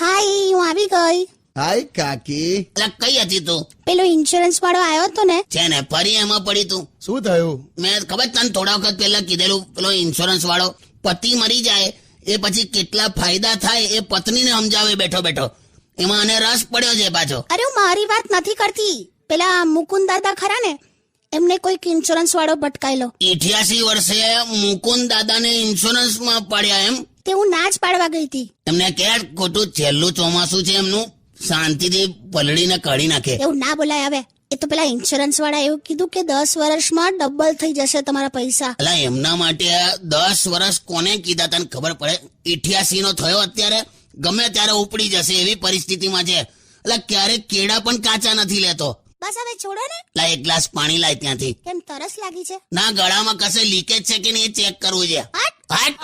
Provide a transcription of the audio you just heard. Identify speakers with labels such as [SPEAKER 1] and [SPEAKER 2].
[SPEAKER 1] હાય, હું આવી ગઈ.
[SPEAKER 2] હાય કાકી.
[SPEAKER 3] એટલે કઈ હતી તું?
[SPEAKER 1] પેલો ઇન્સ્યોરન્સ વાળો આવ્યો હતો ને,
[SPEAKER 3] છે ને ફરી એમાં પડી તું?
[SPEAKER 2] શું થયું?
[SPEAKER 3] મેં ખબર તને થોડા વખત પહેલા કીધેલું, પેલો ઇન્સ્યોરન્સ વાળો પતિ મરી જાય એ પછી કેટલા ફાયદા થાય એ પત્નીને સમજાવે બેઠો બેઠો. એમાં આને રસ પડ્યો છે પાછો.
[SPEAKER 1] અરે હું મારી વાત નથી કરતી. પેલા મુકુંદ દાદા ખરા ને, એમને કોઈક ઇન્સ્યોરન્સ વાળો ભટકાયેલો.
[SPEAKER 3] 88 વર્ષે મુકુંદ દાદાને ઇન્સ્યોરન્સ માં પડ્યા એમ?
[SPEAKER 1] તે હું ના જ પાડવા ગઈ હતી.
[SPEAKER 3] એમને કે ખોટું છેલ્લું ચોમાસું છે એમનું, શાંતિથી પલળીને કાઢી નાખે.
[SPEAKER 1] એવું ના બોલાય. હવે એ તો પેલા ઇન્સ્યોરન્સ વાળા એવું કીધું કે 10 વર્ષમાં ડબલ થઈ જશે તમારા પૈસા.
[SPEAKER 3] એટલે એમના માટે 10 વર્ષ કોને કીધા તને ખબર પડે? 88 નો થયો અત્યારે, ગમે ત્યારે ઉપડી જશે એવી પરિસ્થિતિમાં છે. એટલે ક્યારેક કેળા પણ કાચા નથી લેતો.
[SPEAKER 1] બસ હવે છોડો ને.
[SPEAKER 3] લા એક ગ્લાસ પાણી લાય ત્યાંથી.
[SPEAKER 1] કેમ તરસ લાગી છે?
[SPEAKER 3] ના, ગળામાં કશે લીકેજ છે કે નહીં એ ચેક કરવું છે.
[SPEAKER 1] હટ.
[SPEAKER 3] હટ.